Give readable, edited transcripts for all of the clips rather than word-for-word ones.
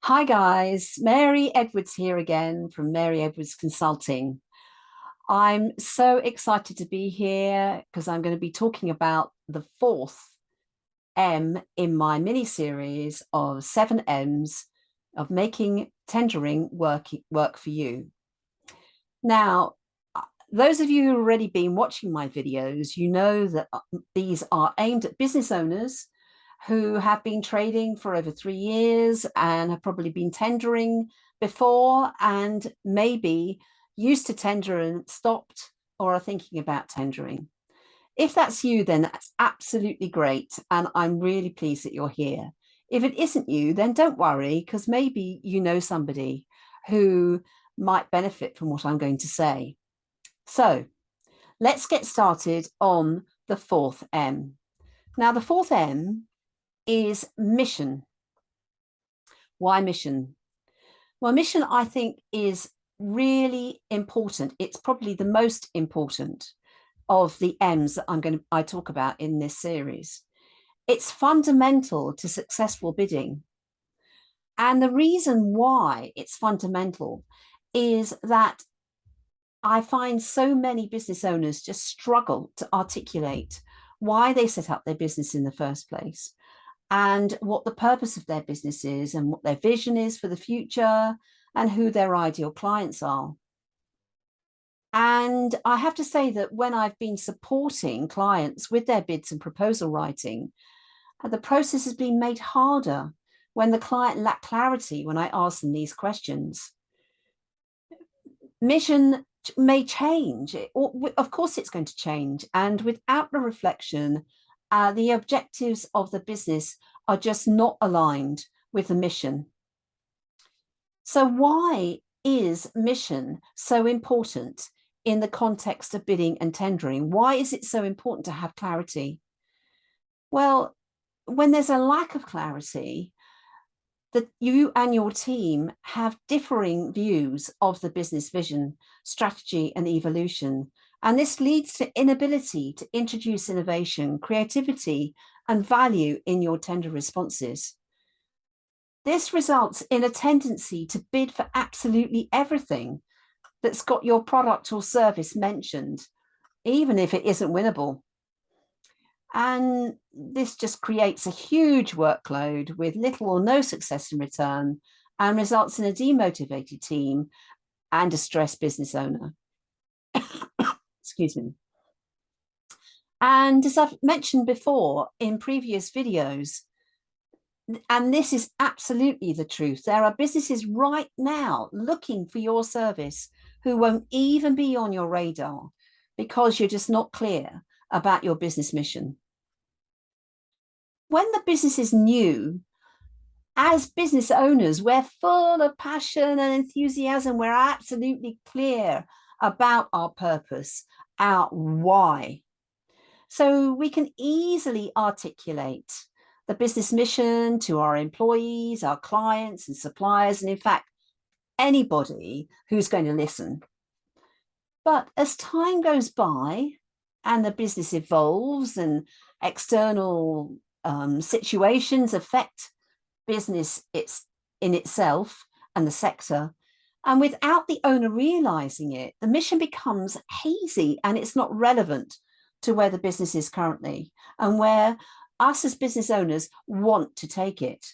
Hi guys, Mary Edwards here again from Mary Edwards Consulting. I'm so excited to be here because I'm going to be talking about the fourth M in my mini series of 7M's of making tendering work for you. Now, those of you who have already been watching my videos, you know that these are aimed at business owners who have been trading for over 3 years and have probably been tendering before and maybe used to tender and stopped or are thinking about tendering. If that's you, then that's absolutely great. And I'm really pleased that you're here. If it isn't you, then don't worry, because maybe you know somebody who might benefit from what I'm going to say. So let's get started on the fourth M. Now, the fourth M is mission. Why mission? Well, mission, I think, is really important. It's probably the most important of the M's that I talk about in this series. It's fundamental to successful bidding. And the reason why it's fundamental is that I find so many business owners just struggle to articulate why they set up their business in the first place and what the purpose of their business is and what their vision is for the future and who their ideal clients are. And I have to say that when I've been supporting clients with their bids and proposal writing, the process has been made harder when the client lacked clarity when I ask them these questions. Mission may change. Of course, it's going to change. And without the reflection, the objectives of the business are just not aligned with the mission. So why is mission so important in the context of bidding and tendering? Why is it so important to have clarity? Well, when there's a lack of clarity, that you and your team have differing views of the business vision, strategy, and evolution. And this leads to inability to introduce innovation, creativity, and value in your tender responses. This results in a tendency to bid for absolutely everything that's got your product or service mentioned, even if it isn't winnable. And this just creates a huge workload with little or no success in return and results in a demotivated team and a stressed business owner. Excuse me. And as I've mentioned before in previous videos, and this is absolutely the truth, there are businesses right now looking for your service who won't even be on your radar because you're just not clear about your business mission. When the business is new, as business owners, we're full of passion and enthusiasm. We're absolutely clear about our purpose, our why. So we can easily articulate the business mission to our employees, our clients and suppliers, and in fact, anybody who's going to listen. But as time goes by and the business evolves and external situations affect business in itself and the sector, and without the owner realizing it, the mission becomes hazy and it's not relevant to where the business is currently and where us as business owners want to take it.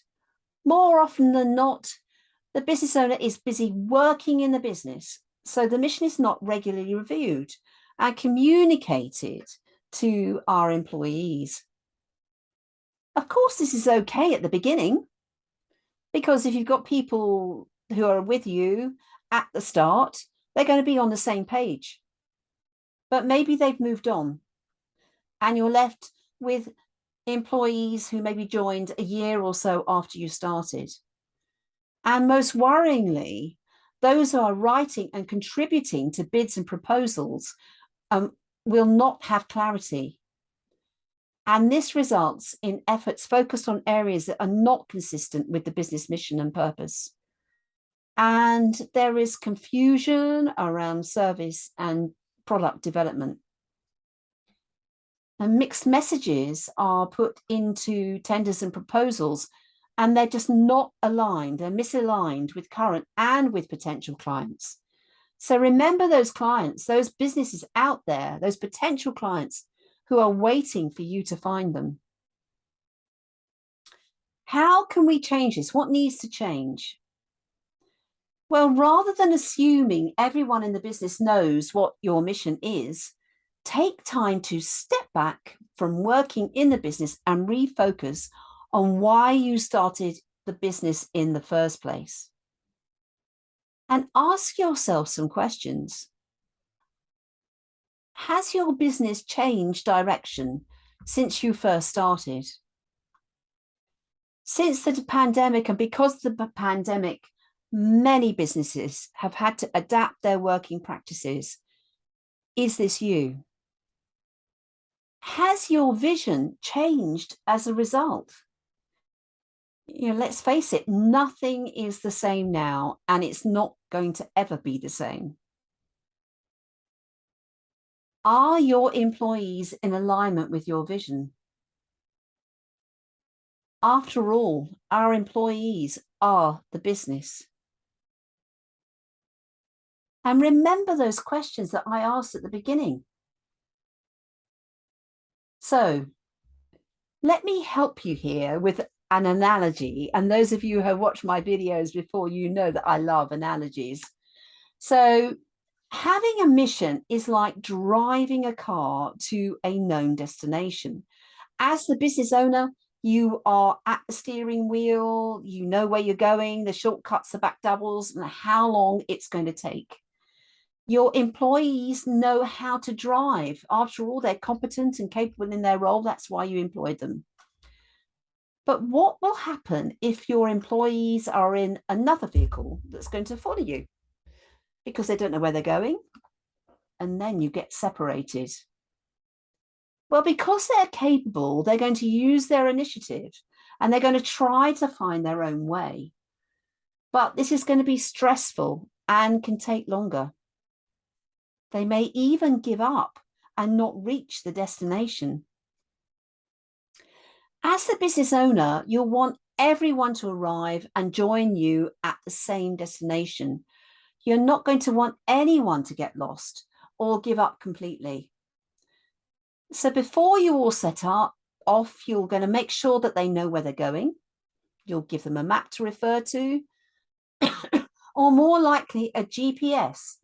More often than not, the business owner is busy working in the business, so the mission is not regularly reviewed and communicated to our employees. Of course, this is okay at the beginning, because if you've got people who are with you at the start, they're going to be on the same page. But maybe they've moved on and you're left with employees who maybe joined a year or so after you started. And most worryingly, those who are writing and contributing to bids and proposals will not have clarity. And this results in efforts focused on areas that are not consistent with the business mission and purpose. And there is confusion around service and product development. And mixed messages are put into tenders and proposals, and they're just not aligned. They're misaligned with current and with potential clients. So remember those clients, those businesses out there, those potential clients who are waiting for you to find them. How can we change this? What needs to change? Well, rather than assuming everyone in the business knows what your mission is, take time to step back from working in the business and refocus on why you started the business in the first place. And ask yourself some questions. Has your business changed direction since you first started? Since the pandemic, and because of the pandemic, many businesses have had to adapt their working practices. Is this you? Has your vision changed as a result? Let's face it, nothing is the same now, and it's not going to ever be the same. Are your employees in alignment with your vision? After all, our employees are the business. And remember those questions that I asked at the beginning. So let me help you here with an analogy. And those of you who have watched my videos before, you know that I love analogies. So having a mission is like driving a car to a known destination. As the business owner, you are at the steering wheel, you know where you're going, the shortcuts, the back doubles, and how long it's going to take. Your employees know how to drive. After all, they're competent and capable in their role. That's why you employed them. But what will happen if your employees are in another vehicle that's going to follow you? Because they don't know where they're going, and then you get separated. Well, because they're capable, they're going to use their initiative and they're going to try to find their own way. But this is going to be stressful and can take longer. They may even give up and not reach the destination. As the business owner, you'll want everyone to arrive and join you at the same destination. You're not going to want anyone to get lost or give up completely. So before you all set off, you're going to make sure that they know where they're going. You'll give them a map to refer to, or more likely a GPS,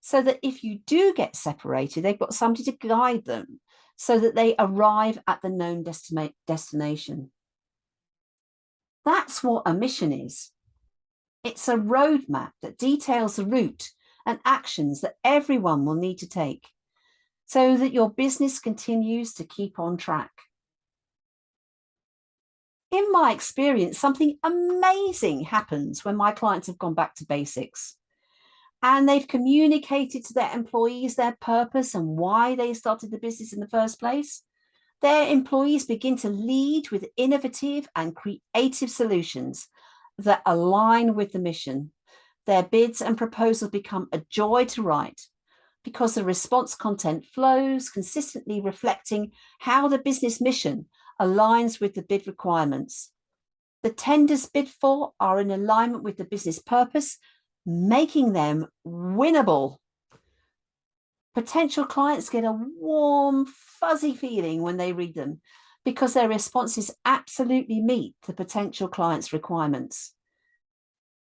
so that if you do get separated, they've got somebody to guide them so that they arrive at the known destination. That's what a mission is. It's a roadmap that details the route and actions that everyone will need to take so that your business continues to keep on track. In my experience, something amazing happens when my clients have gone back to basics and they've communicated to their employees their purpose and why they started the business in the first place. Their employees begin to lead with innovative and creative solutions that align with the mission. Their bids and proposals become a joy to write because the response content flows consistently, reflecting how the business mission aligns with the bid requirements. The tenders bid for are in alignment with the business purpose, making them winnable. Potential clients get a warm, fuzzy feeling when they read them because their responses absolutely meet the potential client's requirements.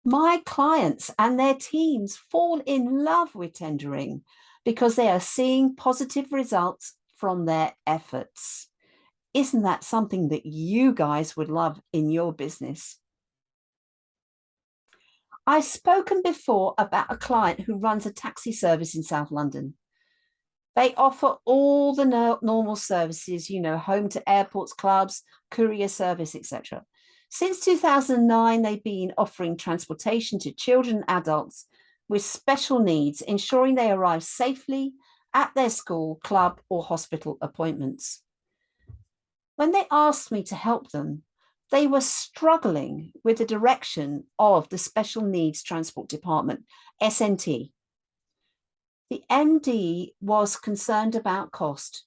My clients and their teams fall in love with tendering because they are seeing positive results from their efforts. Isn't that something that you guys would love in your business? I've spoken before about a client who runs a taxi service in South London. They offer all the normal services, home to airports, clubs, courier service, etc. Since 2009, they've been offering transportation to children and adults with special needs, ensuring they arrive safely at their school, club, or hospital appointments. When they asked me to help them, they were struggling with the direction of the Special Needs Transport Department, SNT. The MD was concerned about cost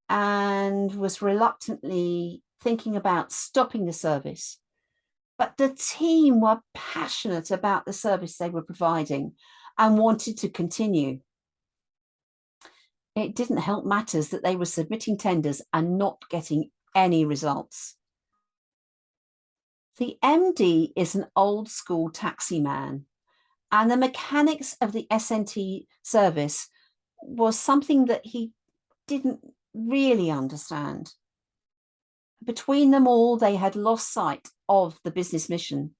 and was reluctantly thinking about stopping the service. But the team were passionate about the service they were providing and wanted to continue. It didn't help matters that they were submitting tenders and not getting any results. The MD is an old school taxi man, and the mechanics of the S&T service was something that he didn't really understand. Between them all, they had lost sight of the business mission.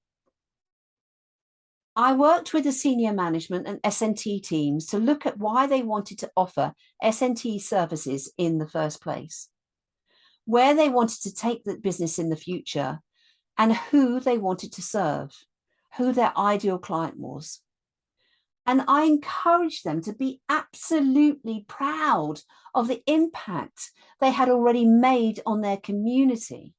I worked with the senior management and S&T teams to look at why they wanted to offer S&T services in the first place, where they wanted to take the business in the future, and who they wanted to serve, who their ideal client was. And I encouraged them to be absolutely proud of the impact they had already made on their community.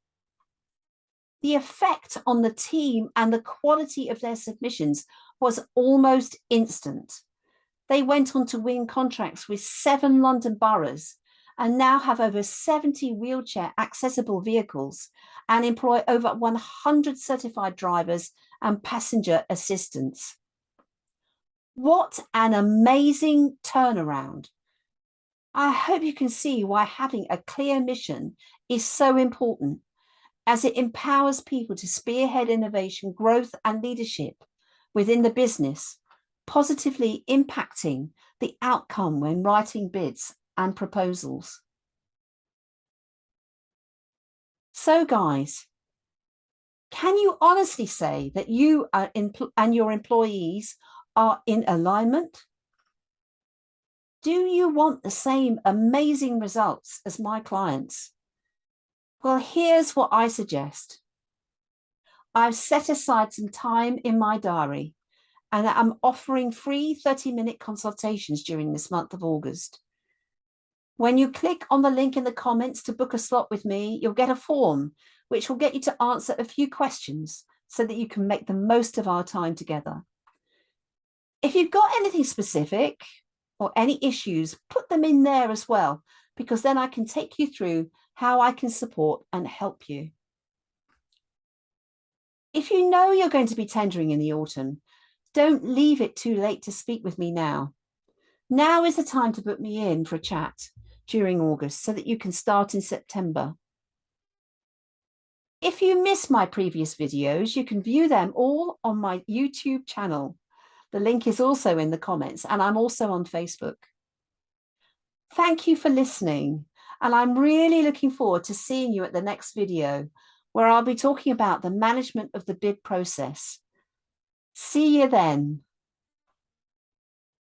The effect on the team and the quality of their submissions was almost instant. They went on to win contracts with 7 London boroughs and now have over 70 wheelchair accessible vehicles and employ over 100 certified drivers and passenger assistants. What an amazing turnaround. I hope you can see why having a clear mission is so important, as it empowers people to spearhead innovation, growth, and leadership within the business, positively impacting the outcome when writing bids and proposals. So, guys, can you honestly say that you and your employees are in alignment? Do you want the same amazing results as my clients? Well, here's what I suggest. I've set aside some time in my diary, and I'm offering free 30-minute consultations during this month of August. When you click on the link in the comments to book a slot with me, you'll get a form which will get you to answer a few questions so that you can make the most of our time together. If you've got anything specific or any issues, put them in there as well, because then I can take you through how I can support and help you. If you know you're going to be tendering in the autumn, don't leave it too late to speak with me now. Now is the time to book me in for a chat during August so that you can start in September. If you missed my previous videos, you can view them all on my YouTube channel. The link is also in the comments, and I'm also on Facebook. Thank you for listening, and I'm really looking forward to seeing you at the next video, where I'll be talking about the management of the bid process. See you then.